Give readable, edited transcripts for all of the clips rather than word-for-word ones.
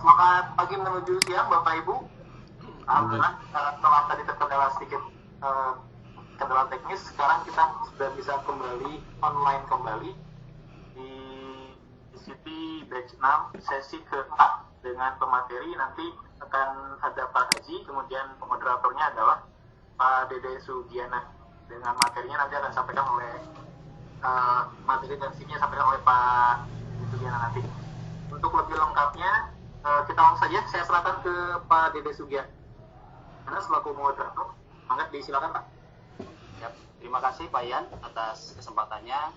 Semangat pagi menuju siang Bapak Ibu. Alhamdulillah setelah tadi terkendala sedikit kendala teknis, sekarang kita sudah bisa kembali online kembali di City Batch 6 sesi keempat dengan pemateri. Nanti akan ada Pak Haji, kemudian pemoderatornya adalah Pak Dede Sugiana. Dengan materinya nanti akan disampaikan oleh materi dan isinya sampaikan oleh Pak Sugiana nanti. Untuk lebih lengkapnya kita langsung saja, saya serahkan ke Pak Dede Sugiana karena selaku moderator. Mangga disilakan Pak. Ya, terima kasih Pak Ian atas kesempatannya.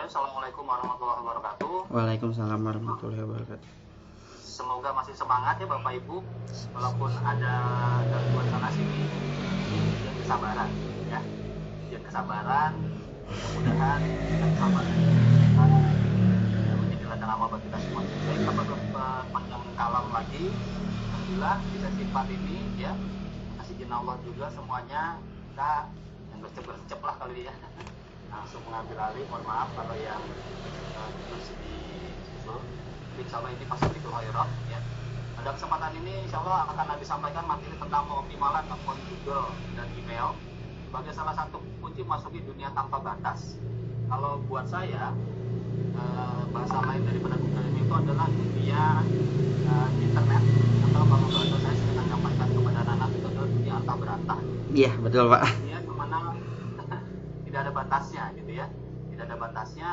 Assalamualaikum warahmatullahi wabarakatuh. Waalaikumsalam warahmatullahi wabarakatuh. Semoga masih semangat ya Bapak Ibu, walaupun ada gangguan sana sini. Yang kesabaran ya, yang kesabaran. Mudah-mudahan kita sabar menjadi ladang amal buat kita semua. Baik, tanpa panjang kalam lagi, alhamdulillah di sesi 4 ini ya, kasih izin Allah juga semuanya kita yang gercep lah kali ya, langsung mengambil alih. Mohon maaf kalau yang masih di situ. Insya Allah ini pasti dikelola ya. Pada kesempatan ini insya Allah akan disampaikan materi tentang pengoptimalan akun Google dan email sebagai salah satu kunci masuki dunia tanpa batas. Kalau buat saya, bahasa lain daripada Google ini itu adalah dunia internet, atau kalau bahasa saya sedang menyampaikan kepada anak-anak itu adalah dunia antah berantah. Iya betul Pak. Dunia kemana tidak ada batasnya gitu ya, tidak ada batasnya.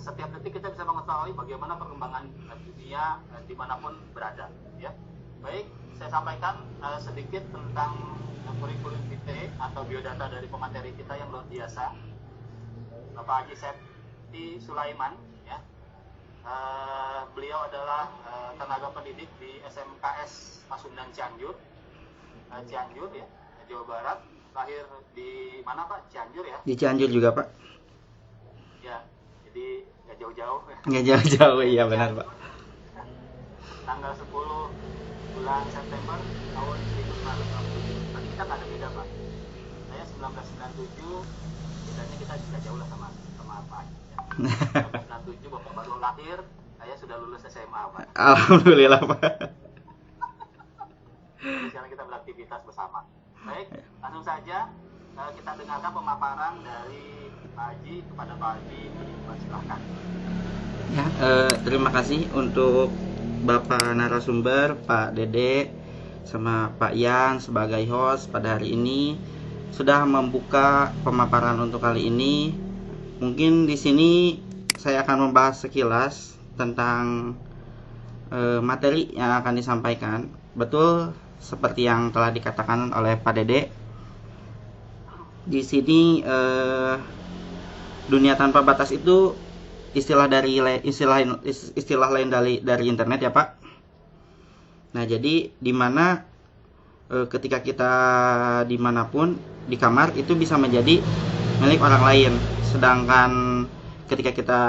Setiap detik kita bisa mengetahui bagaimana perkembangan dunia dimanapun berada ya. Baik, saya sampaikan sedikit tentang kurikulum vitae atau biodata dari pemateri kita yang luar biasa, Bapak Haji Septi Sulaiman ya. Beliau adalah tenaga pendidik di SMKS Pasundan Cianjur ya, Jawa Barat. Lahir di mana Pak? Cianjur ya? Di Cianjur juga Pak. Ya, jadi nggak jauh-jauh. Nggak jauh-jauh, iya benar Pak. Tanggal 10 bulan September tahun 1967. Tadi kita nggak ada beda Pak. Saya 1997, bedanya kita juga jauh lah sama Pak. Ya. 1997 Bapak baru lahir, saya sudah lulus SMA Pak. Alhamdulillah Pak. Jadi sekarang kita beraktivitas bersama. Baik, langsung saja kita dengarkan pemaparan dari Pak Haji kepada Pak Haji. Silahkan. Ya, terima kasih untuk Bapak narasumber, Pak Dede, sama Pak Ian sebagai host pada hari ini sudah membuka pemaparan untuk kali ini. Mungkin di sini saya akan membahas sekilas tentang materi yang akan disampaikan. Betul seperti yang telah dikatakan oleh Pak Dede. Di sini dunia tanpa batas itu istilah lain dari internet ya Pak. Nah jadi dimana ketika kita dimanapun di kamar itu bisa menjadi milik orang lain, sedangkan ketika kita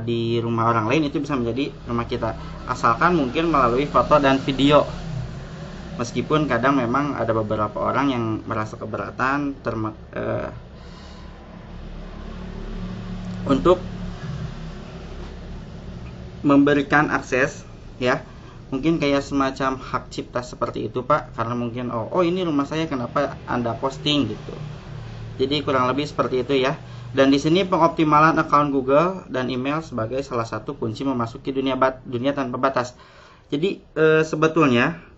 di rumah orang lain itu bisa menjadi rumah kita, asalkan mungkin melalui foto dan video. Meskipun kadang memang ada beberapa orang yang merasa keberatan untuk memberikan akses ya, mungkin kayak semacam hak cipta seperti itu Pak, karena mungkin oh ini rumah saya, kenapa Anda posting gitu. Jadi kurang lebih seperti itu ya. Dan di sini pengoptimalan akun Google dan email sebagai salah satu kunci memasuki dunia tanpa batas. Jadi sebetulnya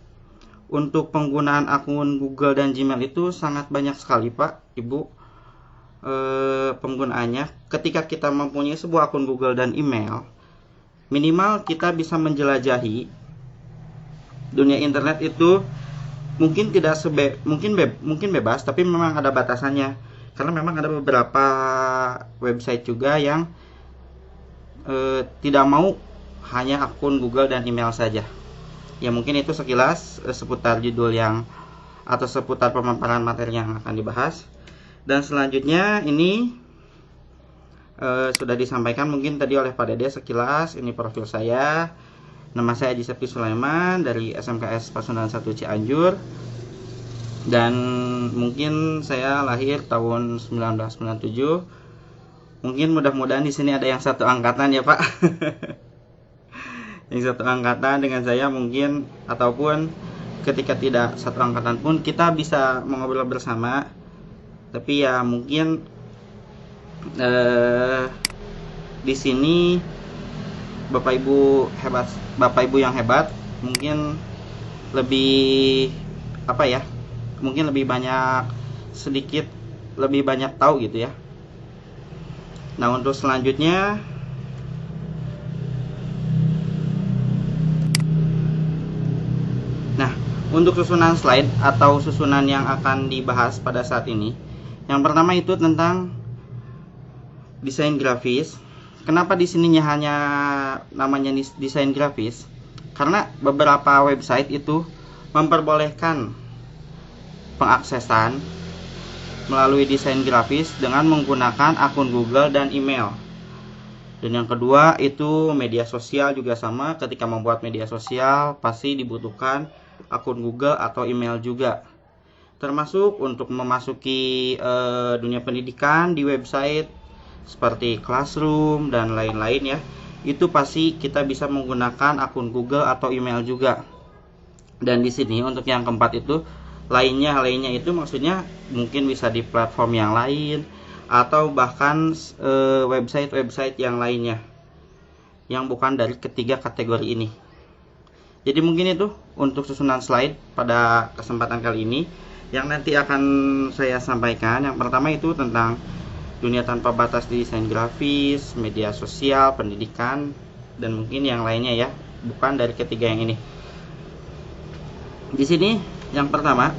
untuk penggunaan akun Google dan Gmail itu sangat banyak sekali Pak, Ibu, penggunaannya. Ketika kita mempunyai sebuah akun Google dan email, minimal kita bisa menjelajahi dunia internet itu mungkin tidak mungkin bebas, tapi memang ada batasannya. Karena memang ada beberapa website juga yang tidak mau hanya akun Google dan email saja. Ya mungkin itu sekilas seputar judul atau seputar pemaparan materi yang akan dibahas. Dan selanjutnya ini sudah disampaikan mungkin tadi oleh Pak Dede sekilas. Ini profil saya. Nama saya Haji Septi Sulaiman dari SMKS Pasundan 1 Cianjur. Dan mungkin saya lahir tahun 1997. Mungkin mudah-mudahan di sini ada yang satu angkatan ya Pak. yang satu angkatan dengan saya mungkin, ataupun ketika tidak satu angkatan pun kita bisa mengobrol bersama. Tapi ya mungkin di sini Bapak Ibu yang hebat mungkin lebih mungkin lebih banyak lebih banyak tahu gitu ya. Nah, untuk selanjutnya untuk susunan slide atau susunan yang akan dibahas pada saat ini, yang pertama itu tentang desain grafis. Kenapa di sininya hanya namanya desain grafis? Karena beberapa website itu memperbolehkan pengaksesan melalui desain grafis dengan menggunakan akun Google dan email. Dan yang kedua itu media sosial juga sama. Ketika membuat media sosial pasti dibutuhkan akun Google atau email juga. Termasuk untuk memasuki dunia pendidikan di website seperti Classroom dan lain-lain ya. Itu pasti kita bisa menggunakan akun Google atau email juga. Dan di sini untuk yang keempat itu lainnya itu maksudnya mungkin bisa di platform yang lain atau bahkan website yang lainnya yang bukan dari ketiga kategori ini. Jadi mungkin itu untuk susunan slide pada kesempatan kali ini yang nanti akan saya sampaikan. Yang pertama itu tentang dunia tanpa batas di desain grafis, media sosial, pendidikan, dan mungkin yang lainnya ya, bukan dari ketiga yang ini. Di sini yang pertama,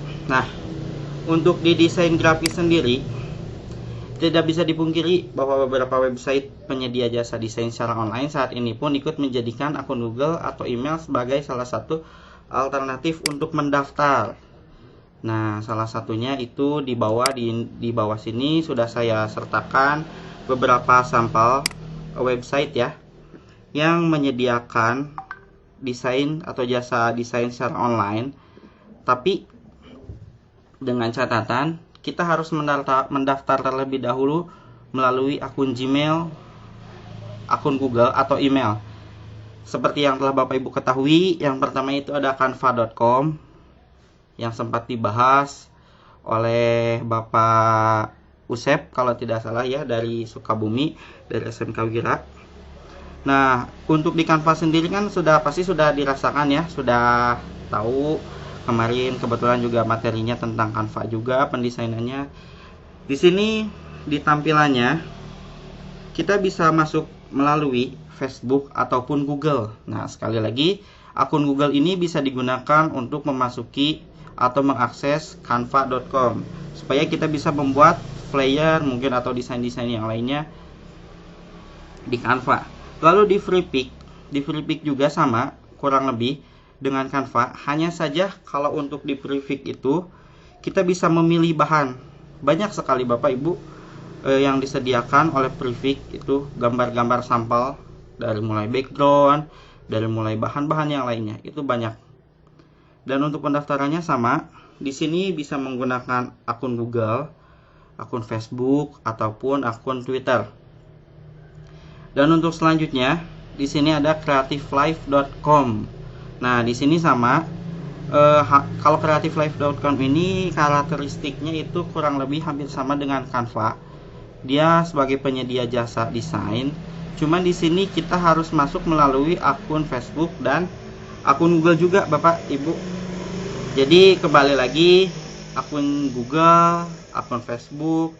untuk di desain grafis sendiri tidak bisa dipungkiri bahwa beberapa website penyedia jasa desain secara online saat ini pun ikut menjadikan akun Google atau email sebagai salah satu alternatif untuk mendaftar. Nah, salah satunya itu di bawah sini sudah saya sertakan beberapa sampel website ya yang menyediakan desain atau jasa desain secara online. Tapi dengan catatan kita harus mendaftar terlebih dahulu melalui akun Gmail, akun Google atau email. Seperti yang telah Bapak Ibu ketahui, yang pertama itu ada canva.com yang sempat dibahas oleh Bapak Usep kalau tidak salah ya, dari Sukabumi, dari SMK Wira. Nah, untuk di Canva sendiri kan pasti sudah dirasakan ya, sudah tahu. Kemarin kebetulan juga materinya tentang Canva juga pendesainannya. Di sini di tampilannya kita bisa masuk melalui Facebook ataupun Google. Nah, sekali lagi akun Google ini bisa digunakan untuk memasuki atau mengakses canva.com supaya kita bisa membuat flyer mungkin atau desain-desain yang lainnya di Canva. Lalu di Freepik juga sama kurang lebih dengan Canva, hanya saja kalau untuk di Freepik itu kita bisa memilih bahan. Banyak sekali Bapak Ibu yang disediakan oleh Freepik itu gambar-gambar sampel dari mulai background, dari mulai bahan-bahan yang lainnya, itu banyak. Dan untuk pendaftarannya sama, di sini bisa menggunakan akun Google, akun Facebook ataupun akun Twitter. Dan untuk selanjutnya di sini ada creativelife.com. Nah, di sini sama. Kalau creativelife.com ini karakteristiknya itu kurang lebih hampir sama dengan Canva. Dia sebagai penyedia jasa desain. Cuman di sini kita harus masuk melalui akun Facebook dan akun Google juga, Bapak Ibu. Jadi kembali lagi, akun Google, akun Facebook,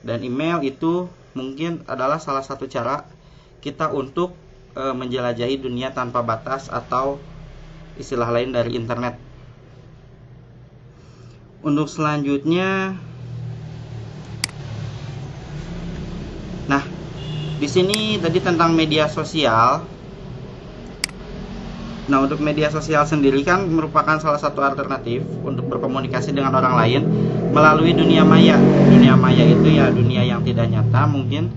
dan email itu mungkin adalah salah satu cara kita untuk menjelajahi dunia tanpa batas atau istilah lain dari internet. Untuk selanjutnya, di sini tadi tentang media sosial. Nah, untuk media sosial sendiri kan merupakan salah satu alternatif untuk berkomunikasi dengan orang lain melalui dunia maya. Dunia maya itu ya dunia yang tidak nyata. Mungkin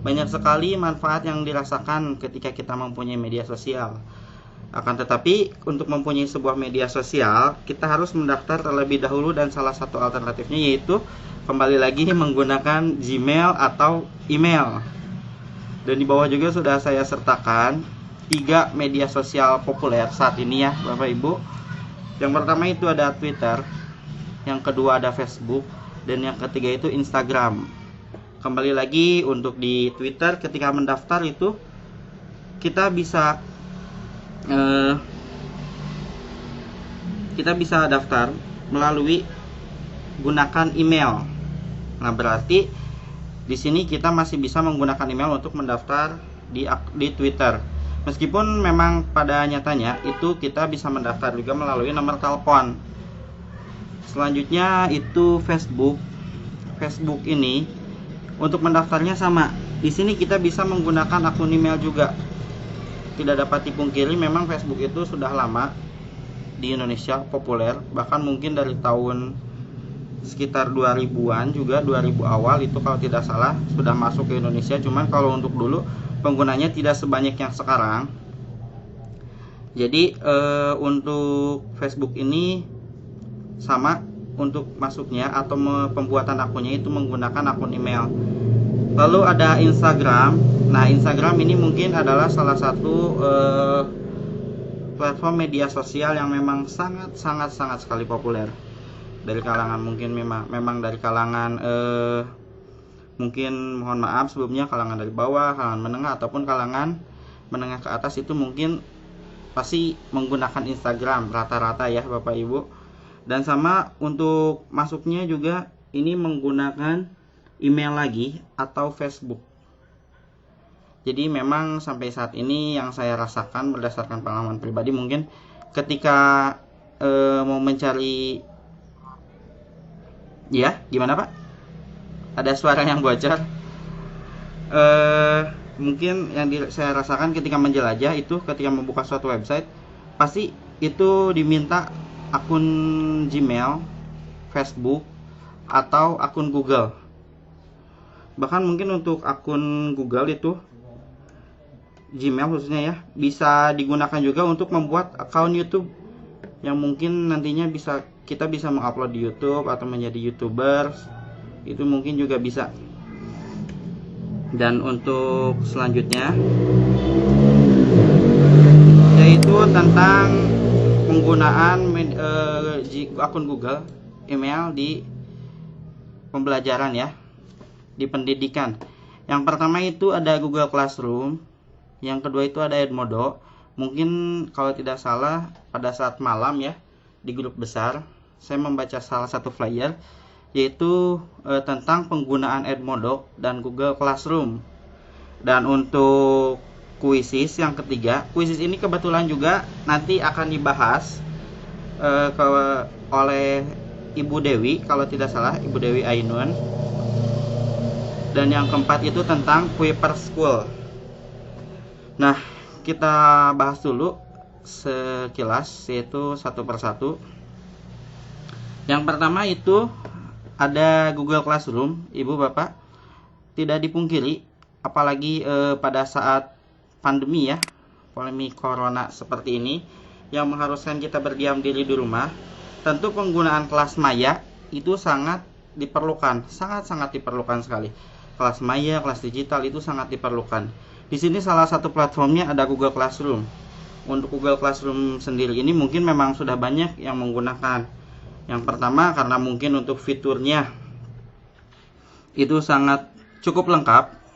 banyak sekali manfaat yang dirasakan ketika kita mempunyai media sosial. Akan tetapi untuk mempunyai sebuah media sosial kita harus mendaftar terlebih dahulu, dan salah satu alternatifnya yaitu kembali lagi menggunakan Gmail atau email. Dan di bawah juga sudah saya sertakan 3 media sosial populer saat ini ya Bapak Ibu. Yang pertama itu ada Twitter, yang kedua ada Facebook, dan yang ketiga itu Instagram. Kembali lagi untuk di Twitter, ketika mendaftar itu kita bisa daftar melalui gunakan email. Nah, berarti di sini kita masih bisa menggunakan email untuk mendaftar di Twitter. Meskipun memang pada nyatanya itu kita bisa mendaftar juga melalui nomor telepon. Selanjutnya itu Facebook. Facebook ini untuk mendaftarnya sama. Di sini kita bisa menggunakan akun email juga. Tidak dapat dipungkiri memang Facebook itu sudah lama di Indonesia populer, bahkan mungkin dari tahun sekitar 2000-an juga, 2000 awal itu kalau tidak salah sudah masuk ke Indonesia. Cuman kalau untuk dulu penggunanya tidak sebanyak yang sekarang. Jadi untuk Facebook ini sama untuk masuknya atau pembuatan akunnya itu menggunakan akun email. Lalu ada Instagram. Nah, Instagram ini mungkin adalah salah satu platform media sosial yang memang sangat sekali populer dari kalangan memang dari kalangan mungkin mohon maaf sebelumnya kalangan dari bawah, kalangan menengah ataupun kalangan menengah ke atas itu mungkin pasti menggunakan Instagram rata-rata ya Bapak Ibu. Dan sama untuk masuknya juga ini menggunakan email lagi atau Facebook. Jadi memang sampai saat ini yang saya rasakan berdasarkan pengalaman pribadi, mungkin ketika mau mencari ya gimana Pak? Ada suara yang bocor. Mungkin yang saya rasakan ketika menjelajah itu ketika membuka suatu website pasti itu diminta akun Gmail, Facebook, atau akun Google. Bahkan mungkin untuk akun Google itu Gmail khususnya ya bisa digunakan juga untuk membuat akun YouTube yang mungkin nantinya kita bisa mengupload di YouTube atau menjadi YouTubers. Itu mungkin juga bisa. Dan untuk selanjutnya yaitu tentang penggunaan akun Google email di pembelajaran ya, di pendidikan. Yang pertama itu ada Google Classroom, yang kedua itu ada Edmodo. Mungkin kalau tidak salah pada saat malam ya di grup besar saya membaca salah satu flyer yaitu tentang penggunaan Edmodo dan Google Classroom. Dan untuk Quizzes yang ketiga, Quizzes ini kebetulan juga nanti akan dibahas oleh Ibu Dewi kalau tidak salah, Ibu Dewi Ainun. Dan yang keempat itu tentang Kuiper School. Nah, kita bahas dulu sekilas yaitu satu persatu. Yang pertama itu ada Google Classroom, Ibu Bapak. Tidak dipungkiri apalagi pada saat pandemi ya, pandemi corona seperti ini yang mengharuskan kita berdiam diri di rumah, tentu penggunaan kelas maya itu sangat diperlukan, sangat diperlukan sekali. Kelas maya, kelas digital itu sangat diperlukan. Di sini salah satu platformnya ada Google Classroom. Untuk Google Classroom sendiri ini mungkin memang sudah banyak yang menggunakan. Yang pertama karena mungkin untuk fiturnya itu sangat cukup lengkap.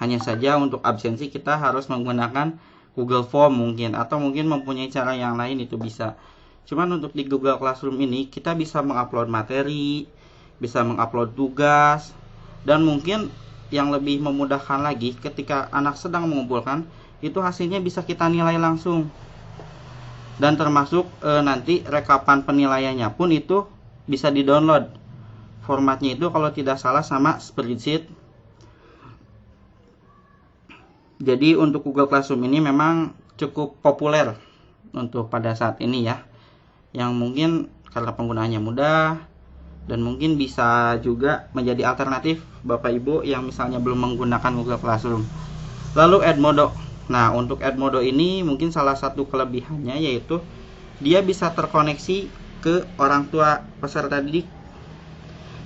Hanya saja untuk absensi kita harus menggunakan Google Form mungkin, atau mungkin mempunyai cara yang lain itu bisa. Cuman untuk di Google Classroom ini kita bisa mengupload materi, bisa mengupload tugas, dan mungkin yang lebih memudahkan lagi ketika anak sedang mengumpulkan itu hasilnya bisa kita nilai langsung. Dan termasuk nanti rekapan penilaiannya pun itu bisa di-download. Formatnya itu kalau tidak salah sama spreadsheet. Jadi untuk Google Classroom ini memang cukup populer untuk pada saat ini ya. Yang mungkin karena penggunaannya mudah dan mungkin bisa juga menjadi alternatif Bapak Ibu yang misalnya belum menggunakan Google Classroom. Lalu Edmodo. Nah, untuk Edmodo ini mungkin salah satu kelebihannya yaitu dia bisa terkoneksi ke orang tua peserta didik.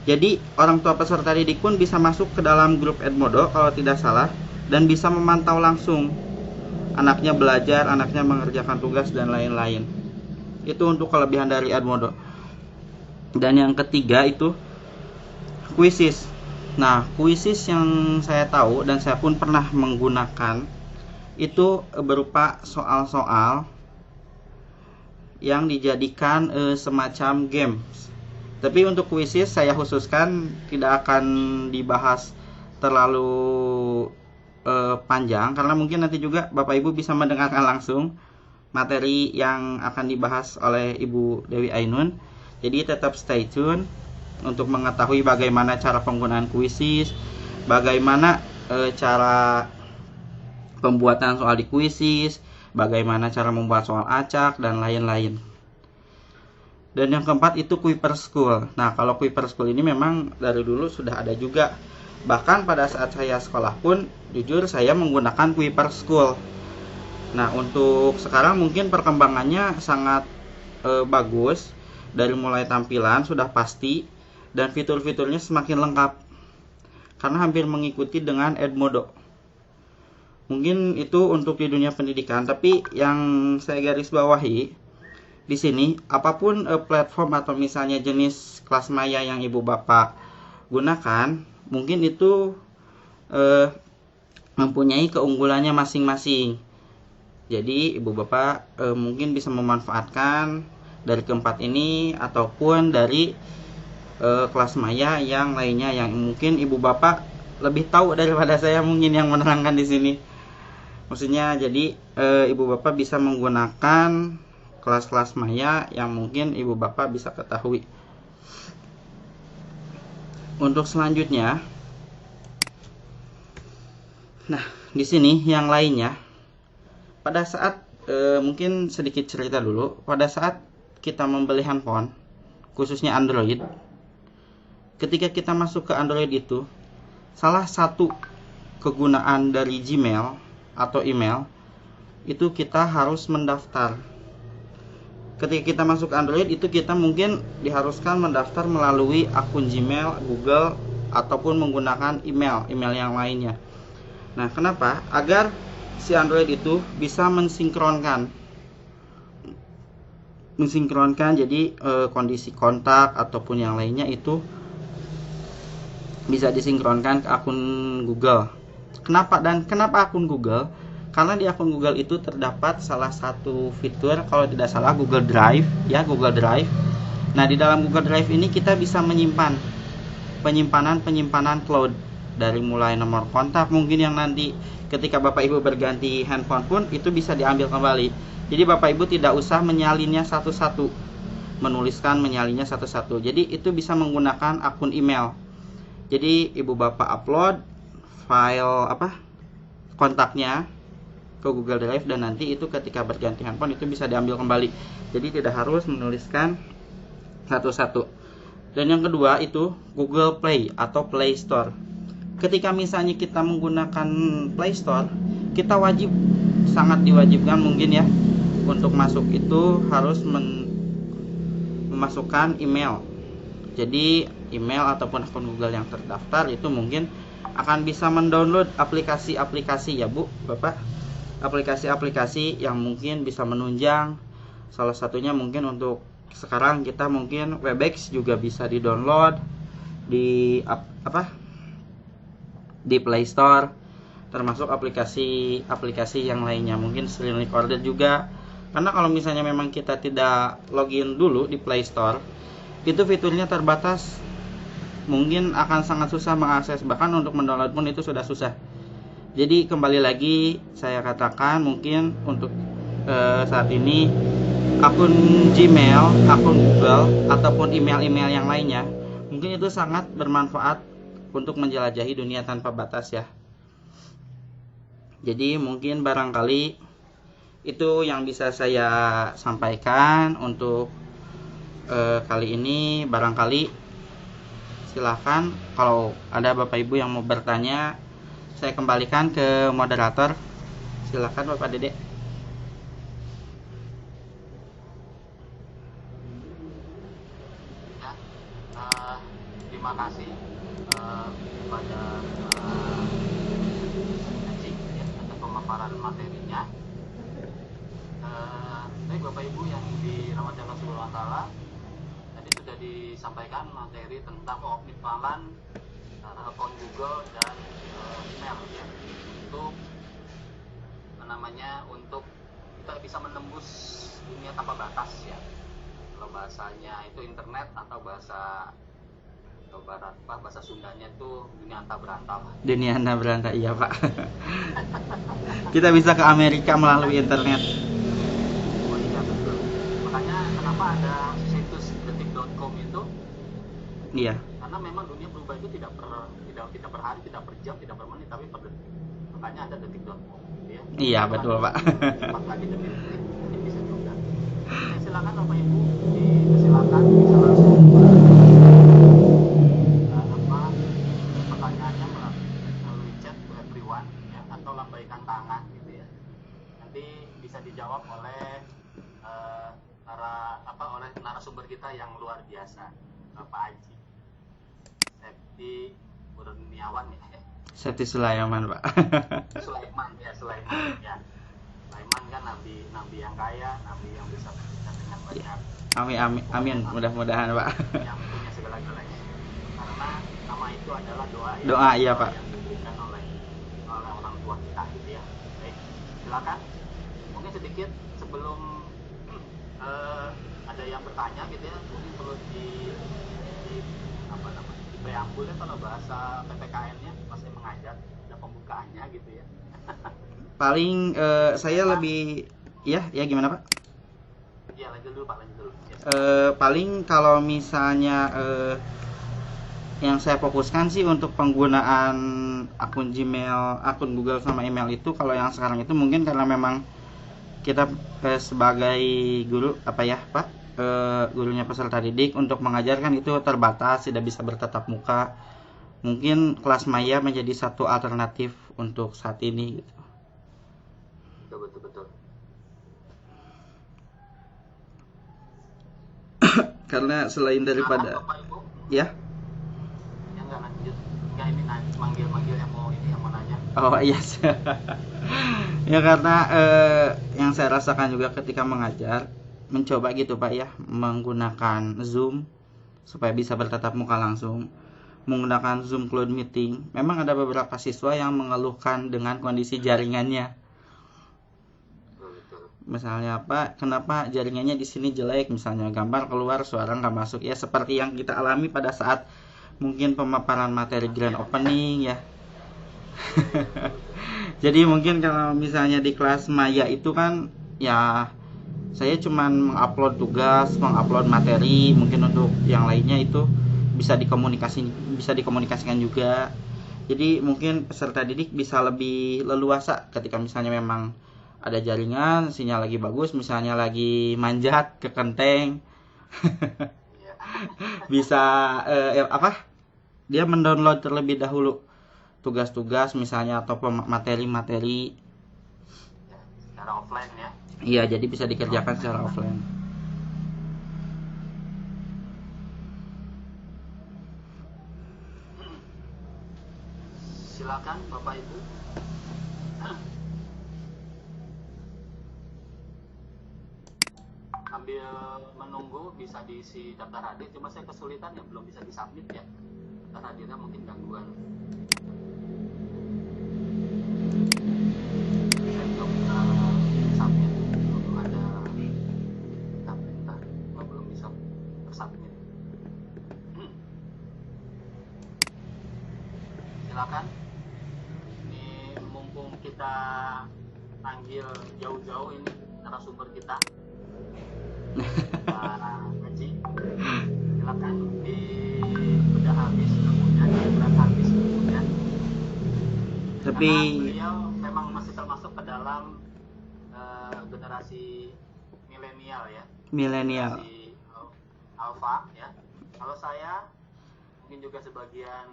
Jadi, orang tua peserta didik pun bisa masuk ke dalam grup Edmodo kalau tidak salah dan bisa memantau langsung anaknya belajar, anaknya mengerjakan tugas dan lain-lain. Itu untuk kelebihan dari Edmodo. Dan yang ketiga itu Quizzes. Nah, Quizzes yang saya tahu dan saya pun pernah menggunakan itu berupa soal-soal yang dijadikan semacam games. Tapi untuk Quizzes saya khususkan tidak akan dibahas terlalu panjang, karena mungkin nanti juga Bapak Ibu bisa mendengarkan langsung materi yang akan dibahas oleh Ibu Dewi Ainun. Jadi tetap stay tune untuk mengetahui bagaimana cara penggunaan Quizzes, bagaimana cara pembuatan soal di Quizzes, bagaimana cara membuat soal acak dan lain-lain. Dan yang keempat itu Kuiper School. Nah, kalau Kuiper School ini memang dari dulu sudah ada juga. Bahkan pada saat saya sekolah pun, jujur saya menggunakan Kuiper School. Nah, untuk sekarang mungkin perkembangannya sangat bagus. Dari mulai tampilan sudah pasti, dan fitur-fiturnya semakin lengkap. Karena hampir mengikuti dengan Edmodo. Mungkin itu untuk di dunia pendidikan, tapi yang saya garis bawahi di sini, apapun platform atau misalnya jenis kelas maya yang Ibu Bapak gunakan, mungkin itu mempunyai keunggulannya masing-masing. Jadi Ibu Bapak mungkin bisa memanfaatkan dari keempat ini ataupun dari kelas maya yang lainnya yang mungkin Ibu Bapak lebih tahu daripada saya mungkin yang menerangkan di sini. Maksudnya jadi Ibu Bapak bisa menggunakan kelas-kelas maya yang mungkin Ibu Bapak bisa ketahui. Untuk selanjutnya, nah di sini yang lainnya, pada saat mungkin sedikit cerita dulu, pada saat kita membeli handphone, khususnya Android, ketika kita masuk ke Android itu, salah satu kegunaan dari Gmail atau email itu kita harus mendaftar. Ketika kita masuk Android itu kita mungkin diharuskan mendaftar melalui akun Gmail, Google, ataupun menggunakan email yang lainnya. Nah, kenapa? Agar si Android itu bisa mensinkronkan jadi kondisi kontak ataupun yang lainnya itu bisa disinkronkan ke akun Google. Kenapa akun Google? Karena di akun Google itu terdapat salah satu fitur, kalau tidak salah Google Drive, ya Google Drive. Nah, di dalam Google Drive ini kita bisa menyimpan penyimpanan cloud dari mulai nomor kontak mungkin yang nanti ketika Bapak Ibu berganti handphone pun itu bisa diambil kembali. Jadi Bapak Ibu tidak usah menyalinnya satu-satu, menyalinnya satu-satu. Jadi itu bisa menggunakan akun email. Jadi Ibu Bapak upload file kontaknya ke Google Drive dan nanti itu ketika berganti handphone itu bisa diambil kembali. Jadi tidak harus menuliskan satu-satu. Dan yang kedua itu Google Play atau Play Store. Ketika misalnya kita menggunakan Play Store, kita sangat diwajibkan mungkin ya untuk masuk itu harus memasukkan email. Jadi email ataupun akun Google yang terdaftar itu mungkin akan bisa mendownload aplikasi-aplikasi ya Bu, Bapak. Aplikasi-aplikasi yang mungkin bisa menunjang. Salah satunya mungkin untuk sekarang kita mungkin Webex juga bisa di-download di di Play Store, termasuk aplikasi yang lainnya, mungkin screen recorder juga. Karena kalau misalnya memang kita tidak login dulu di Play Store, itu fiturnya terbatas, mungkin akan sangat susah mengakses, bahkan untuk mendownload pun itu sudah susah. Jadi kembali lagi saya katakan mungkin untuk saat ini akun Gmail, akun Google ataupun email-email yang lainnya mungkin itu sangat bermanfaat untuk menjelajahi dunia tanpa batas ya. Jadi mungkin barangkali itu yang bisa saya sampaikan untuk kali ini. Barangkali silahkan kalau ada Bapak Ibu yang mau bertanya, saya kembalikan ke moderator. Silakan Bapak Dede. Ya, terima kasih kepada Cik ya, atas pemaparan materinya. Baik Bapak Ibu yang dirahmati Allah Subhanahu wa taala, tadi sudah disampaikan materi tentang pengenalan akun Google dan email ya, untuk untuk kita bisa menembus dunia tanpa batas ya. Kalau bahasanya itu internet, atau bahasa bahasa Sundanya itu dunia anta berantah. Dunia anta berantah, iya Pak. Kita bisa ke Amerika melalui internet. Oh iya betul. Makanya kenapa ada situs detik.com itu? Iya. Karena memang dunia berubah itu tidak per hari, tidak per jam, tidak per menit, tapi per detik. Makanya ada detik.com ya. Iya betul Pak. Cepat lagi demi detik, mungkin bisa juga. Silakan Bapak Ibu, silakan bisa langsung pertanyaannya melalui chat to everyone ya, atau lambaikan tangan gitu ya. Nanti bisa dijawab oleh oleh narasumber kita yang luar biasa, Bapak Haji Septi Kurniawan ya. Septi Sulaiman Pak. Sulaiman ya. Sulaiman kan nabi yang kaya, nabi yang bisa berbicara dengan banyak. Amin. Mudah-mudahan Pak. Yang punya segala-galanya. Karena nama itu adalah doa iya Pak. Yang diberikan oleh orang tua kita gitu ya. Baik, silakan. Mungkin sedikit sebelum ada yang bertanya gitu ya, mungkin perlu di preambulnya, kalau bahasa PPKN-nya pas saya mengajar ada pembukaannya gitu ya. Paling saya lebih ya gimana Pak? Iya, lanjut dulu Pak, lanjut dulu. Yes. Paling kalau misalnya yang saya fokuskan sih untuk penggunaan akun Gmail, akun Google sama email itu, kalau yang sekarang itu mungkin karena memang kita sebagai guru Pak, gurunya peserta didik, untuk mengajarkan itu terbatas, tidak bisa bertatap muka. Mungkin kelas maya menjadi satu alternatif untuk saat ini gitu. Betul. Karena selain daripada ya yang nggak lanjut, nggak ini manggil yang mau nanya. Oh iya. Ya karena yang saya rasakan juga ketika mengajar, mencoba gitu Pak ya, menggunakan Zoom supaya bisa bertatap muka langsung, menggunakan Zoom Cloud Meeting. Memang ada beberapa siswa yang mengeluhkan dengan kondisi jaringannya. Misalnya Pak, kenapa jaringannya di sini jelek, misalnya gambar keluar, suara nggak masuk, ya seperti yang kita alami pada saat mungkin pemaparan materi grand opening ya. Jadi mungkin kalau misalnya di kelas maya itu kan ya saya cuman mengupload tugas, mengupload materi, mungkin untuk yang lainnya itu bisa dikomunikasikan juga. Jadi mungkin peserta didik bisa lebih leluasa ketika misalnya memang ada jaringan, sinyal lagi bagus, misalnya lagi manjat ke genteng. Bisa dia mendownload terlebih dahulu tugas-tugas misalnya atau materi-materi secara offline ya. Iya, jadi bisa dikerjakan secara offline. Silakan Bapak Ibu. Sambil menunggu bisa diisi daftar hadir, cuma saya kesulitan ya, belum bisa disubmit ya. Daftar hadirnya mungkin gangguan. Saya belum submit, belum ada belum bisa submit. Silakan. Ini mumpung kita panggil jauh-jauh ini narasumber kita, Pak Haji, silakan. Udah habis kemudian, habis kemudian. Tapi karena beliau memang masih termasuk ke dalam generasi milenial ya. Milenial. Generasi alpha ya. Kalau saya mungkin juga sebagian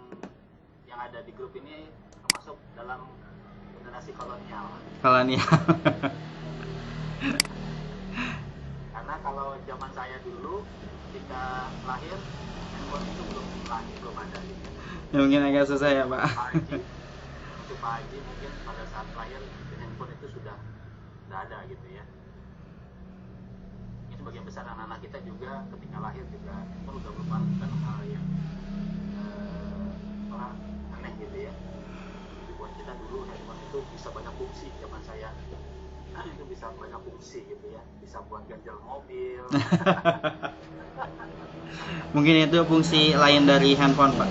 yang ada di grup ini termasuk dalam generasi kolonial. Karena kalau zaman saya dulu ketika lahir, handphone itu belum ada gitu. Ya, mungkin agak susah ya Pak. Pak Haji mungkin pada saat lahir handphone itu sudah ada gitu ya. besar anak-anak kita juga ketika lahir juga kan udah merupakan hal yang aneh gitu ya. Jadi buat kita dulu handphone itu bisa banyak fungsi zaman saya. Itu bisa banyak fungsi gitu ya, bisa buat ganjel mobil. Mungkin itu fungsi lain dari handphone, Pak.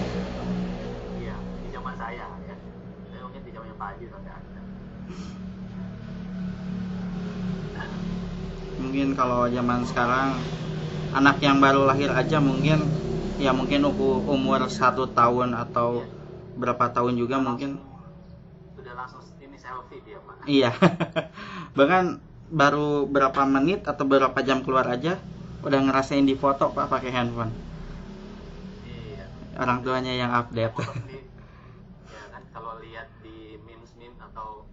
Iya, di zaman saya ya. Tapi mungkin di zamannya Pak Haji tidak ada. Mungkin kalau zaman sekarang anak yang baru lahir aja mungkin umur 1 tahun atau berapa tahun juga mungkin Sudah langsung ini selfie dia, Pak. iya. Bahkan baru berapa menit atau berapa jam keluar aja udah ngerasain di foto Pak pakai handphone. Iya. Orang tuanya yang update. Ya kan kalau lihat di meme atau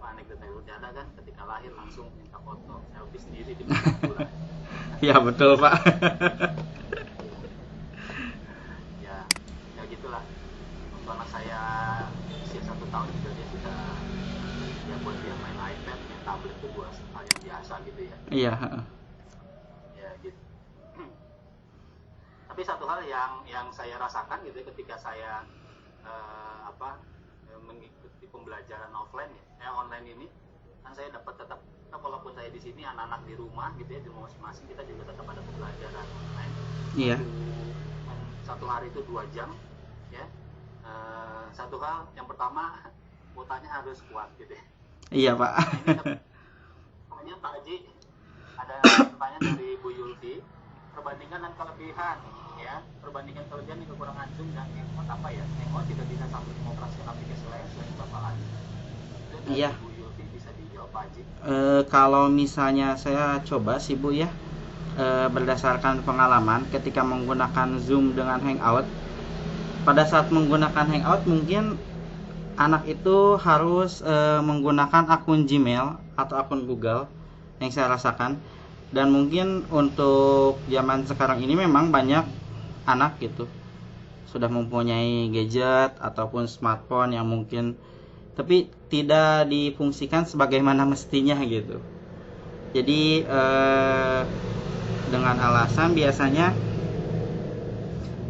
anekdot yang udah ada kan ketika lahir langsung minta foto selfie sendiri di bulan. Iya betul Pak. ya gitulah. Untuk anak saya usia 1 tahun juga dia sudah ya buat dia main iPad, main tablet itu buat hal yang biasa gitu ya. Iya. Ya gitu. Tapi satu hal yang saya rasakan gitu ya, ketika saya mengikuti pembelajaran offline ya, online ini kan saya dapat tetap walaupun saya di sini anak-anak di rumah gitu ya di rumah masing-masing kita juga tetap ada pembelajaran online. Iya. Satu hari itu 2 jam ya. Satu hal yang pertama kuotanya harus kuat gitu ya. Iya Pak. Namanya Pak Haji ada pertanyaan dari Bu Yulfi, perbandingan dan kelebihan ya, perbandingan kelebihan dan kekurangan Zoom dan Hangout apa ya? Hangout tidak bisa sambil mengoperasikan aplikasi lain selain Bapak Haji. Iya. Bu Yulfi bisa dijawab Pak Haji. Kalau misalnya saya coba sih Bu ya, berdasarkan pengalaman ketika menggunakan Zoom dengan Hangout, pada saat menggunakan Hangout mungkin anak itu harus menggunakan akun Gmail atau akun Google yang saya rasakan. Dan mungkin untuk zaman sekarang ini memang banyak anak gitu sudah mempunyai gadget ataupun smartphone yang mungkin tapi tidak difungsikan sebagaimana mestinya gitu. Jadi dengan alasan biasanya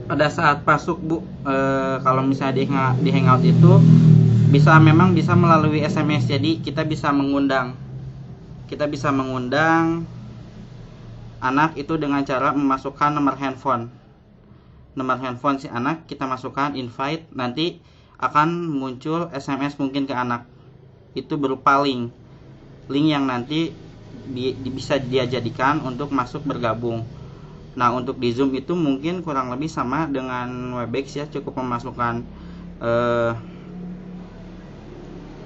pada saat masuk Bu, kalau misalnya di Hangout itu memang bisa melalui SMS. Jadi kita bisa mengundang anak itu dengan cara memasukkan nomor handphone si anak, kita masukkan invite, nanti akan muncul SMS mungkin ke anak itu berupa link yang nanti bisa dia jadikan untuk masuk bergabung. Nah untuk di Zoom itu mungkin kurang lebih sama dengan Webex ya, cukup memasukkan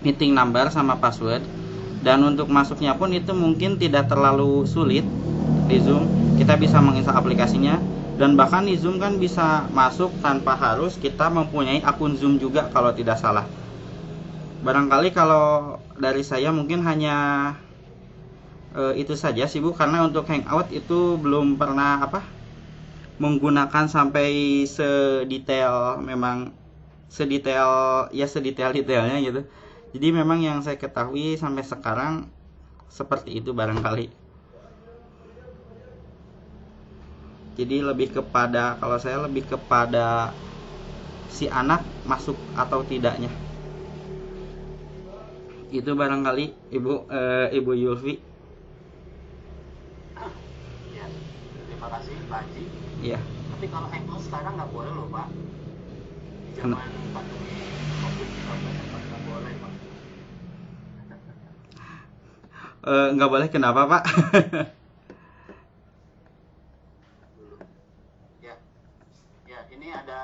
meeting number sama password. Dan untuk masuknya pun itu mungkin tidak terlalu sulit. Di Zoom kita bisa menginstal aplikasinya, dan bahkan di Zoom kan bisa masuk tanpa harus kita mempunyai akun Zoom juga kalau tidak salah. Barangkali kalau dari saya mungkin hanya itu saja sih Bu, karena untuk Hangout itu belum pernah menggunakan sampai sedetailnya gitu. Jadi memang yang saya ketahui sampai sekarang seperti itu barangkali. Jadi kalau saya lebih kepada si anak masuk atau tidaknya. Itu barangkali Ibu Yulfi. Ya, terima kasih Pak Haji. Iya. Tapi kalau Hangout sekarang nggak boleh loh Pak. Di zaman pandemi COVID-19 nggak boleh Pak. Nggak boleh kenapa Pak? Ya ini ada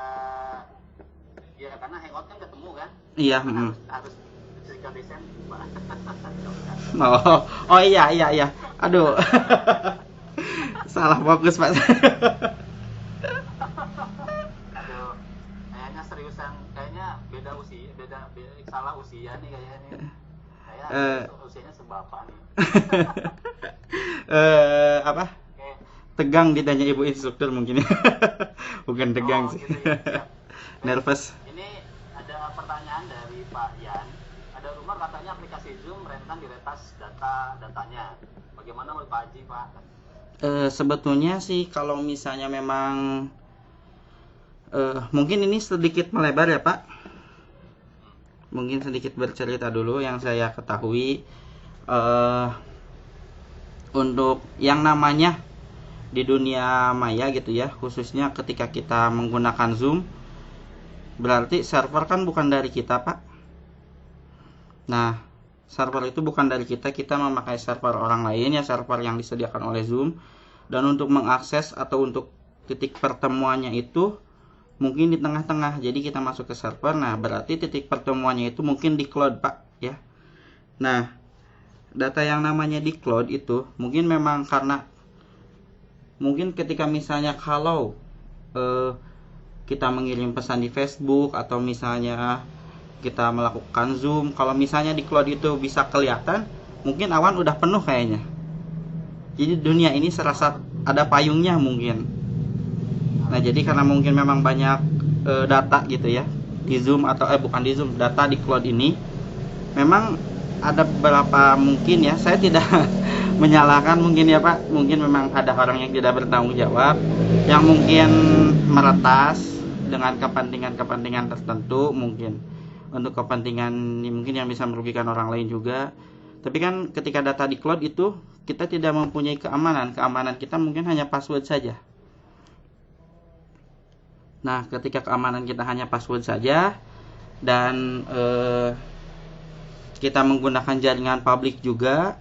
ya karena Hangout kan ketemu kan. Iya. Harus physical distance Pak. Oh iya. Aduh. Salah fokus Pak. Aduh, kayaknya beda salah usia nih kayaknya. Usianya sebapak nih. Tegang ditanya ibu instruktur mungkin. Bukan tegang sih. Gitu ya. Nervous. Ini ada pertanyaan dari Pak Yan. Ada Umar katanya aplikasi Zoom rentan diretas datanya. Bagaimana menurut Pak Haji, Pak? Sebetulnya sih kalau misalnya memang mungkin ini sedikit melebar ya Pak. Mungkin sedikit bercerita dulu yang saya ketahui untuk yang namanya di dunia maya gitu ya, khususnya ketika kita menggunakan Zoom, berarti server kan bukan dari kita Pak. Nah, server itu bukan dari kita memakai server orang lain ya, server yang disediakan oleh Zoom. Dan untuk mengakses atau untuk titik pertemuannya itu mungkin di tengah-tengah, jadi kita masuk ke server. Nah, berarti titik pertemuannya itu mungkin di cloud Pak ya. Nah, data yang namanya di cloud itu mungkin memang karena mungkin ketika misalnya kalau kita mengirim pesan di Facebook atau misalnya kita melakukan Zoom, kalau misalnya di cloud itu bisa kelihatan, mungkin awan udah penuh kayaknya. Jadi dunia ini serasa ada payungnya mungkin. Nah, jadi karena mungkin memang banyak data gitu ya di Zoom atau bukan di Zoom, data di cloud ini, memang ada beberapa mungkin ya, saya tidak menyalahkan mungkin ya Pak, mungkin memang ada orang yang tidak bertanggung jawab, yang mungkin meretas dengan kepentingan tertentu, mungkin untuk kepentingan mungkin yang bisa merugikan orang lain juga. Tapi kan ketika data di cloud itu kita tidak mempunyai keamanan kita mungkin hanya password saja. Nah, ketika keamanan kita hanya password saja dan kita menggunakan jaringan publik juga,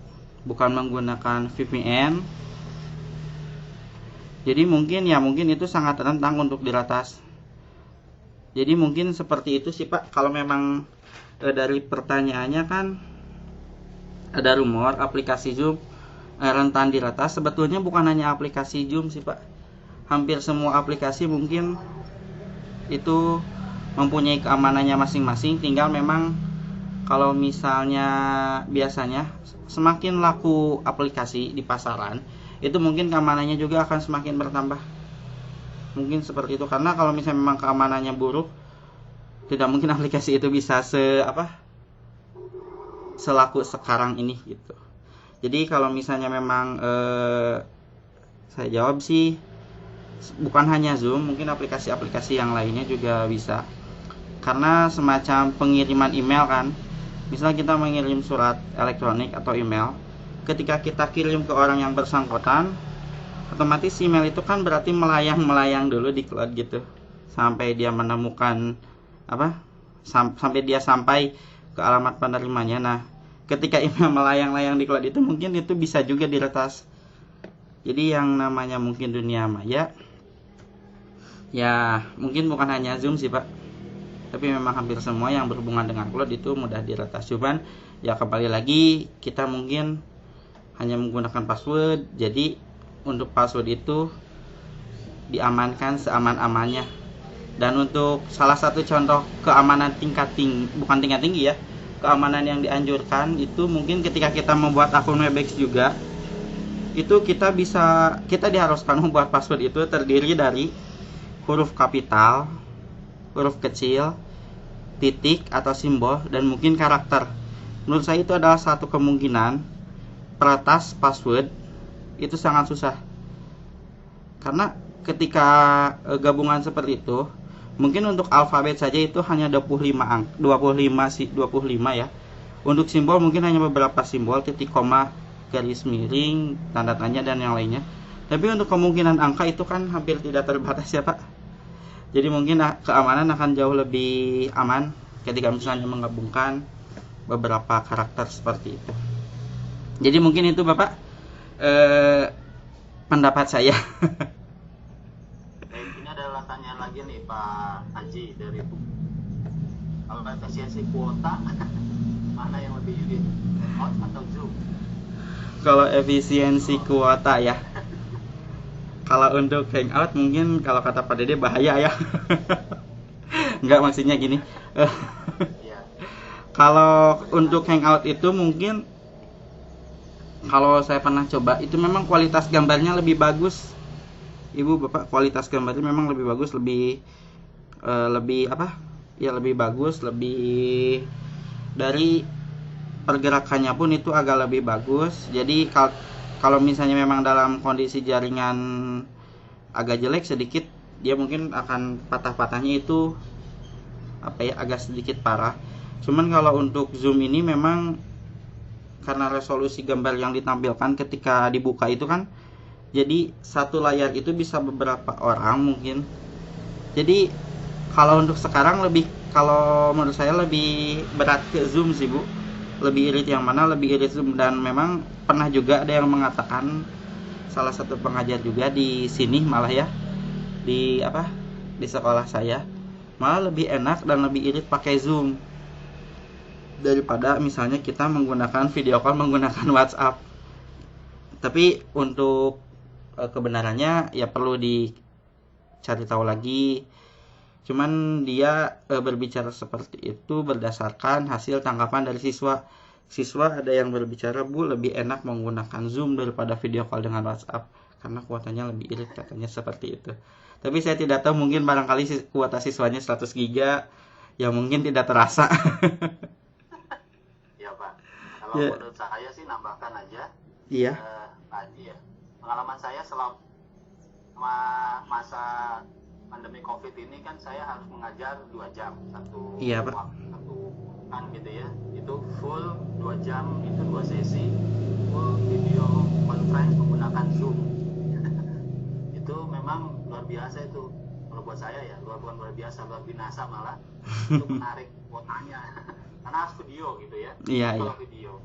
bukan menggunakan VPN. Jadi mungkin itu sangat rentan untuk diretas. Jadi mungkin seperti itu sih Pak. Kalau memang dari pertanyaannya kan ada rumor aplikasi Zoom rentan diretas, sebetulnya bukan hanya aplikasi Zoom sih Pak. Hampir semua aplikasi mungkin itu mempunyai keamanannya masing-masing, tinggal memang kalau misalnya biasanya semakin laku aplikasi di pasaran, itu mungkin keamanannya juga akan semakin bertambah. Mungkin seperti itu, karena kalau misalnya memang keamanannya buruk, tidak mungkin aplikasi itu bisa selaku sekarang ini gitu. Jadi kalau misalnya memang saya jawab sih bukan hanya Zoom, mungkin aplikasi-aplikasi yang lainnya juga bisa. Karena semacam pengiriman email kan, misalnya kita mengirim surat elektronik atau email, ketika kita kirim ke orang yang bersangkutan, otomatis email itu kan berarti melayang dulu di cloud gitu, sampai dia menemukan sampai ke alamat penerimanya. Nah, ketika email melayang-layang di cloud itu mungkin itu bisa juga diretas. Jadi yang namanya mungkin dunia maya ya mungkin bukan hanya Zoom sih Pak, tapi memang hampir semua yang berhubungan dengan cloud itu mudah diretas. Cuman ya kembali lagi kita mungkin hanya menggunakan password, jadi untuk password itu diamankan seaman-amannya. Dan untuk salah satu contoh keamanan bukan tingkat tinggi ya, keamanan yang dianjurkan itu mungkin ketika kita membuat akun Webex juga, itu kita diharuskan membuat password itu terdiri dari huruf kapital, huruf kecil, titik atau simbol, dan mungkin karakter. Menurut saya itu adalah satu kemungkinan peretas password itu sangat susah. Karena ketika gabungan seperti itu, mungkin untuk alfabet saja itu hanya 25 ya. Untuk simbol mungkin hanya beberapa simbol, titik, koma, garis miring, tanda tanya dan yang lainnya. Tapi untuk kemungkinan angka itu kan hampir tidak terbatas ya Pak. Jadi mungkin keamanan akan jauh lebih aman ketika misalnya menggabungkan beberapa karakter seperti itu. Jadi mungkin itu Bapak pendapat saya. Baik, ini ada pertanyaan lagi nih Pak Haji dari kalau efisiensi kuota mana yang lebih unit, Hangout atau Zoom? Kalau efisiensi kuota ya, kalau untuk Hangout mungkin kalau kata Pak Dede bahaya ya. Enggak, maksudnya gini. Kalau untuk Hangout itu mungkin kalau saya pernah coba itu memang kualitas gambarnya lebih bagus. Ibu Bapak, kualitas gambarnya memang lebih bagus, lebih bagus, lebih dari pergerakannya pun itu agak lebih bagus. Jadi kalau misalnya memang dalam kondisi jaringan agak jelek sedikit, dia mungkin akan patah-patahnya itu agak sedikit parah. Cuman kalau untuk Zoom ini memang karena resolusi gambar yang ditampilkan ketika dibuka itu kan, jadi satu layar itu bisa beberapa orang mungkin. Jadi kalau untuk sekarang kalau menurut saya lebih berat ke Zoom sih Bu. Lebih irit yang mana? Lebih irit Zoom. Dan memang pernah juga ada yang mengatakan, salah satu pengajar juga di sini malah ya, di sekolah saya, malah lebih enak dan lebih irit pakai Zoom daripada misalnya kita menggunakan video call menggunakan WhatsApp. Tapi untuk kebenarannya ya perlu dicari tahu lagi. Cuman dia berbicara seperti itu berdasarkan hasil tanggapan dari siswa. Siswa ada yang berbicara, Bu, lebih enak menggunakan Zoom daripada video call dengan WhatsApp karena kuotanya lebih irit, katanya seperti itu. Tapi saya tidak tahu, mungkin barangkali kuota siswanya 100 giga ya mungkin tidak terasa. Ya Pak, kalau menurut saya sih nambahkan aja. Iya. Tadi ya, pengalaman saya selama masa pandemi COVID ini kan saya harus mengajar 2 jam satu kan gitu ya, itu full 2 jam, itu 2 sesi full video conference menggunakan Zoom. Itu memang luar biasa itu kalau buat saya ya, bukan luar biasa, luar binasa malah. Itu menarik kuotanya karena harus video gitu ya. Kalau video,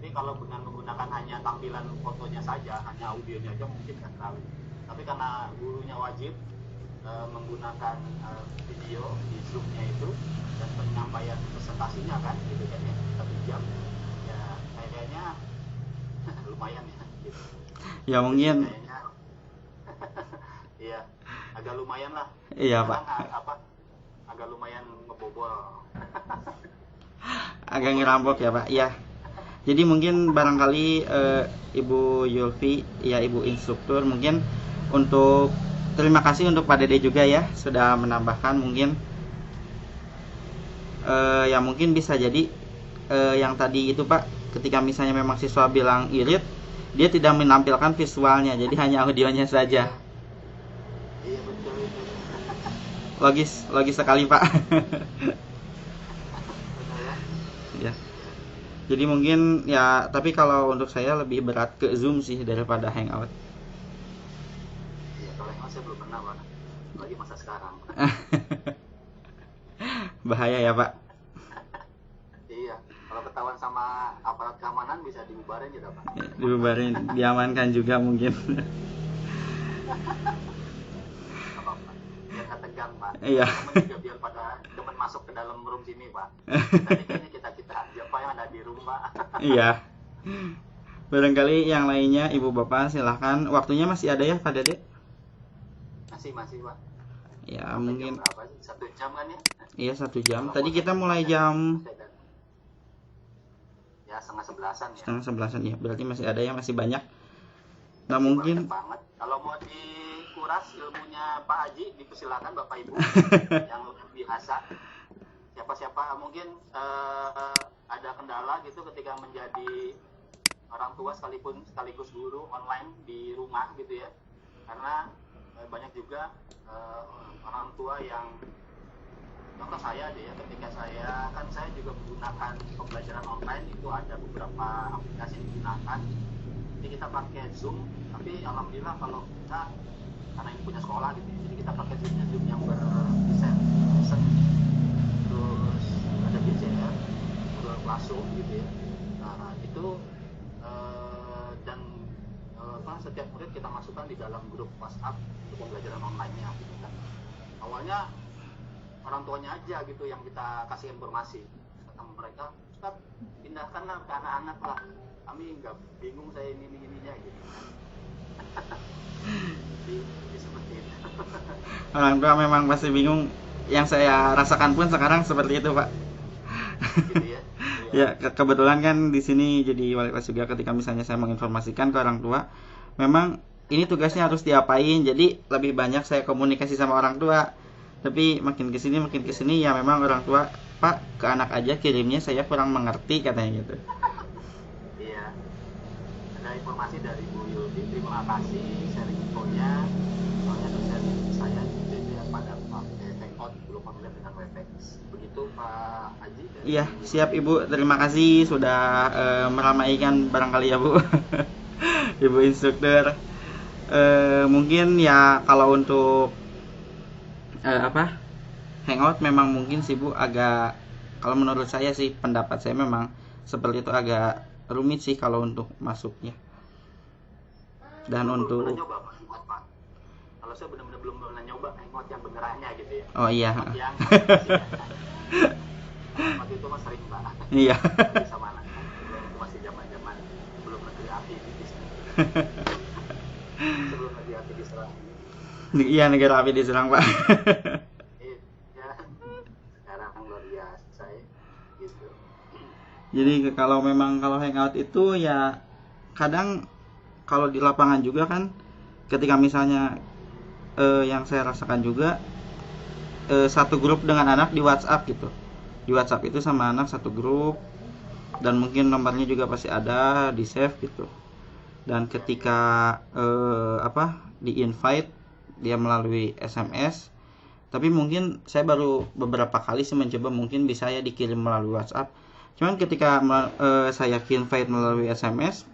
jadi kalau dengan menggunakan hanya tampilan fotonya saja, hanya audionya aja mungkin nggak terlalu, tapi karena gurunya wajib menggunakan video di Zoom-nya itu dan penyampaian presentasinya kan gitu kan ya, 1 jam ya, kayaknya lumayan ya gitu. Ya mungkin kayaknya iya agak lumayan lah. Iya Pak, agak lumayan ngebobol. agak ngerampok ya Pak. Iya. Jadi mungkin barangkali Ibu Yulfi, ya Ibu instruktur, mungkin untuk terima kasih untuk Pak Dede juga ya sudah menambahkan mungkin ya mungkin bisa jadi yang tadi itu Pak, ketika misalnya memang siswa bilang irit, dia tidak menampilkan visualnya, jadi hanya audionya saja. Iya betul itu. Logis sekali Pak. Ya. Jadi mungkin ya, tapi kalau untuk saya lebih berat ke Zoom sih daripada Hangout. Saya belum pernah Pak, lagi masa sekarang. Bahaya ya Pak. Iya, kalau ketahuan sama aparat keamanan bisa dibubarin gitu Pak. Ya, dibubarin, diamankan juga mungkin. Apa-apa, biar nggak tegang Pak. Iya. Temen juga biar pada temen masuk ke dalam room sini Pak. Tadi kayaknya kita aja Pak yang ada di rumah. Iya. Barangkali yang lainnya Ibu Bapak silahkan. Waktunya masih ada ya Pak Dede? Masih Pak. Ya sampai mungkin jam berapa sih? 1 jam kan ya? Iya 1 jam. Tadi kita mulai jam ya 10:30 ya. 10:30 ya. Berarti masih ada ya, masih banyak. Nah Masih mungkin banget. Kalau mau dikuras ilmunya Pak Haji, dipersilakan Bapak Ibu yang lebih biasa. Siapa mungkin ada kendala gitu ketika menjadi orang tua sekaligus guru online di rumah gitu ya. Karena banyak juga orang tua yang, contoh saya deh ya, ketika saya juga menggunakan pembelajaran online, itu ada beberapa aplikasi yang digunakan. Jadi kita pakai Zoom, tapi alhamdulillah kalau kita karena ini punya sekolah gitu, jadi kita pakai Zoom yang berdesain, terus ada BCR, Google Classroom gitu ya. Nah itu dan setiap murid kita masukkan di dalam grup WhatsApp untuk pembelajaran online-nya gitu kan. Awalnya orang tuanya aja gitu yang kita kasih informasi, kata mereka, Ustaz pindahkanlah ke anak-anak lah, kami nggak bingung saya ininya gitu kan. Jadi seperti itu. orang tua memang pasti bingung. Yang saya rasakan pun sekarang seperti itu Pak. Gitu ya. Ya kebetulan kan di sini jadi wali kelas juga, ketika misalnya saya menginformasikan ke orang tua, memang ini tugasnya harus diapain, jadi lebih banyak saya komunikasi sama orang tua. Tapi makin kesini ya memang orang tua Pak, ke anak aja kirimnya, saya kurang mengerti katanya gitu. Iya. Ada informasi dari Bu Yulti, terima kasih sharing infonya. Soalnya dosen saya gitu ya pada pakai Hangout belum familiar dengan Webex. Begitu Pak Haji. Iya, siap Ibu. Terima kasih sudah meramaikan barangkali ya Bu. Ibu instruktur. Mungkin ya kalau untuk Hangout memang mungkin sih Bu agak, kalau menurut saya sih, pendapat saya memang seperti itu, agak rumit sih kalau untuk masuknya. Dan untuk nyoba Pak. Kalau saya benar-benar belum pernah nyoba Hangout yang benerannya gitu ya. Oh iya. Yang waktu itu mas sering Pak. Iya. Bisa mana? Itu masih zaman-zaman belum negeri api di Disney. Sebelum negeri api diserang. Iya, negara api diserang Pak. Iya. Sekarang luar biasa ya. Gitu. Jadi kalau Hangout itu ya kadang kalau di lapangan juga kan, ketika misalnya yang saya rasakan juga satu grup dengan anak di WhatsApp gitu. Di WhatsApp itu sama anak satu grup, dan mungkin nomornya juga pasti ada di save gitu. Dan ketika di invite dia melalui SMS, tapi mungkin saya baru beberapa kali sih mencoba, mungkin bisa ya dikirim melalui WhatsApp. Cuman ketika saya invite melalui SMS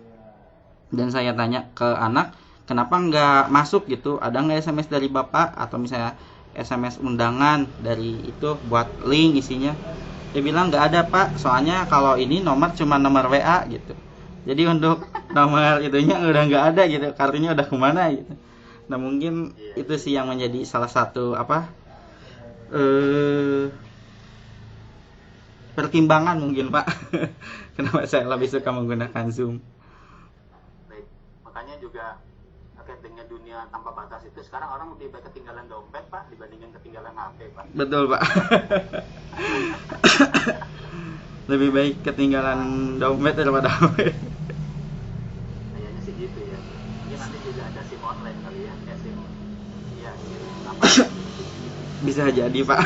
dan saya tanya ke anak, kenapa nggak masuk gitu, ada nggak SMS dari bapak, atau misalnya SMS undangan dari itu buat link isinya, dia bilang nggak ada Pak, soalnya kalau ini nomor cuma nomor WA gitu. Jadi untuk nomor itunya udah nggak ada gitu, kartunya udah kemana gitu. Nah mungkin itu sih yang menjadi salah satu pertimbangan mungkin Pak. Kenapa saya lebih suka menggunakan Zoom. Baik, makanya juga terkait dengan dunia tanpa batas itu, sekarang orang lebih baik ketinggalan dompet Pak dibandingkan ketinggalan HP Pak. Betul Pak. Lebih baik ketinggalan dompet daripada HP. Kayaknya sih gitu ya. Mungkin nanti juga ada SIM online kali ya, SIM. Iya, SIM apa? Bisa jadi Pak.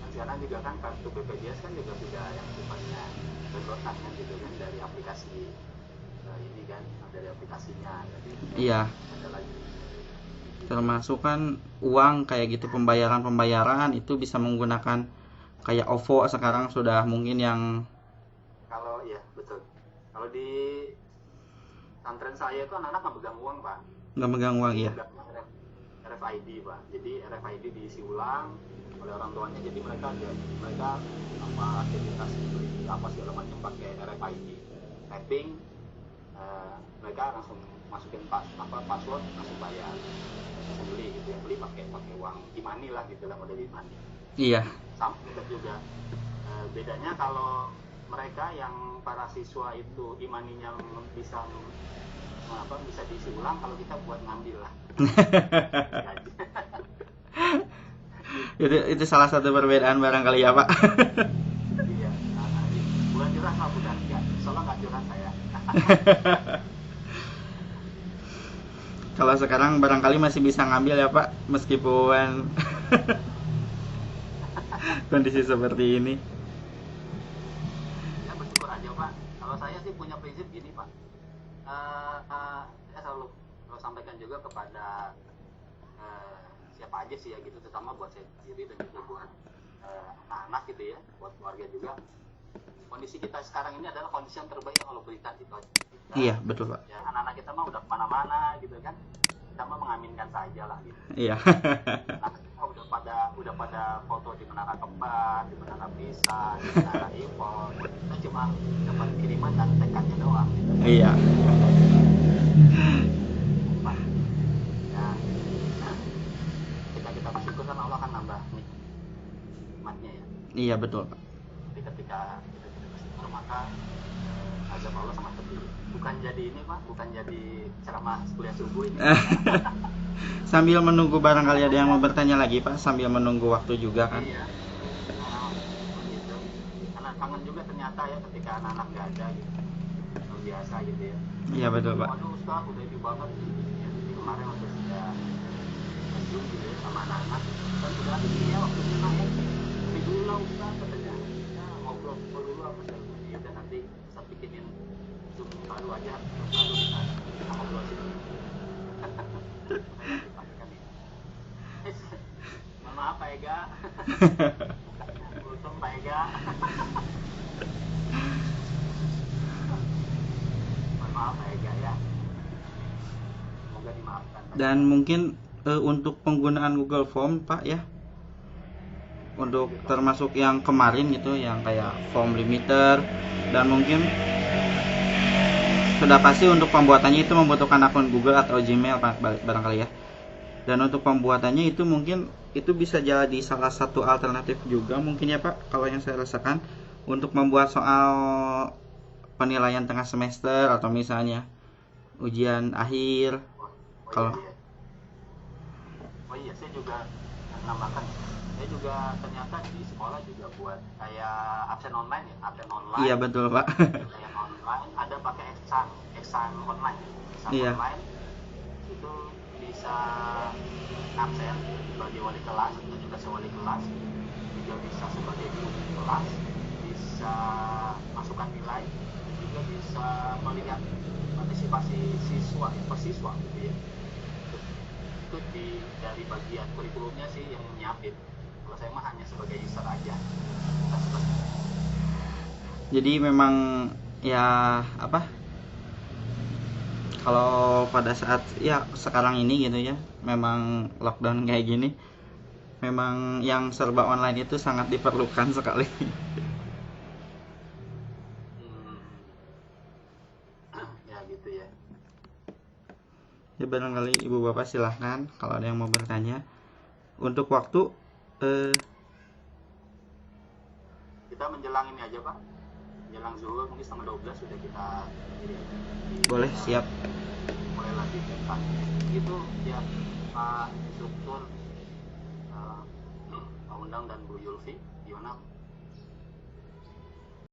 Sekarang juga kan kartu BPJS kan juga sudah yang sifatnya downloadan kan gitu kan dari aplikasi ini kan, dari aplikasinya. Jadi iya. ada lagi. Termasuk kan uang kayak gitu, pembayaran itu bisa menggunakan kayak OVO sekarang sudah mungkin yang, kalau ya betul. Kalau di pesantren saya itu anak-anak nggak pegang uang Pak. nggak megang uang ya. RFID Pak. Jadi RFID diisi ulang oleh orang tuanya. Jadi mereka apa aktivitas beli apa segala macam pakai RFID. Tapping, mereka langsung masukin password, langsung bayar, langsung beli gitu ya. Beli pakai uang e-money lah gitu lah, model e-money. Iya. Sama juga bedanya kalau mereka yang para siswa itu e-money-nya bisa diisi ulang, kalau kita buat ngambil lah. itu salah satu perbedaan barangkali ya Pak. Iya, bukan curhat Pak, bukan ya, soalnya nggak curhat saya. Kalau sekarang barangkali masih bisa ngambil ya Pak, meskipun kondisi seperti ini. Ya bersyukur aja Pak. Kalau saya sih punya prinsip gini Pak. Saya selalu sampaikan juga kepada siapa aja sih ya gitu, terutama buat saya sendiri dan juga buat anak-anak gitu ya, buat keluarga juga. Kondisi kita sekarang ini adalah kondisi yang terbaik yang Allah berikan gitu. Iya betul Pak. Ya, anak-anak kita mah udah kemana-mana gitu kan, kita mah mengaminkan saja lah gitu. Iya. Nah, udah pada foto di Menara Kembar, di Menara Pisa, di Menara Eiffel. Kita cuma dapat kiriman dan tekadnya doang gitu. Iya. Ya, kita bersyukur kan Allah akan nambah nikmatnya ya. Iya betul Pak. Jadi ketika kita bersyukur, maka azab Allah sangat peduli. Bukan jadi ini Pak, bukan jadi ceramah kuliah subuh ini. Sambil menunggu barangkali ada yang mau bertanya lagi Pak, sambil menunggu waktu juga kan. Iya. Gitu. Karena kangen juga ternyata ya ketika anak-anak nggak ada gitu. Luar biasa gitu ya. Iya betul Pak. Waduh Ustaz, udah ini banget gitu. Jadi kemarin waktu saya Zoom gitu ya sama anak-anak, kan sudah ini ya waktunya naik. dulu lah Ustaz katanya. Nah, ngobrol dulu apa sih? Ya udah nanti saya bikinin Zoom baru aja, baru kita ngobrol sini. Mohon maaf Pak Ega. Untung Pak Ega. Mohon maaf Pak Ega ya. Semoga dimaafkan. Dan mungkin untuk penggunaan Google Form Pak ya, untuk termasuk yang kemarin gitu, yang kayak form limiter, dan mungkin sudah pasti untuk pembuatannya itu membutuhkan akun Google atau Gmail Pak, barangkali ya. Dan untuk pembuatannya itu mungkin itu bisa jadi salah satu alternatif juga mungkin ya Pak, kalau yang saya rasakan untuk membuat soal penilaian tengah semester atau misalnya ujian akhir. Kalau oh iya, saya juga nambahkan, saya juga ternyata di sekolah juga buat kayak absen online ya, absen online. Iya betul Pak. Kayak online ada pakai exam online, exam Iya. online itu bisa absen sebagai wali kelas, itu juga sewali kelas, juga bisa sebagai guru kelas, bisa masukkan nilai, juga bisa melihat partisipasi siswa gitu ya. Itu dari bagian kurikulumnya sih yang nyiapin. Kalau saya mah hanya sebagai user aja. Jadi memang ya apa? Kalau pada saat ya sekarang ini gitu ya, memang lockdown kayak gini, memang yang serba online itu sangat diperlukan sekali. Ya gitu ya. Ya barangkali ibu bapak silahkan kalau ada yang mau bertanya. Untuk waktu Kita menjelang ini aja Pak, menjelang zuhur mungkin setengah 12 sudah kita boleh siap. mulai lagi Pak. Itu ya Pak instruktur, Pak Undang dan Bu Yulfi, gimana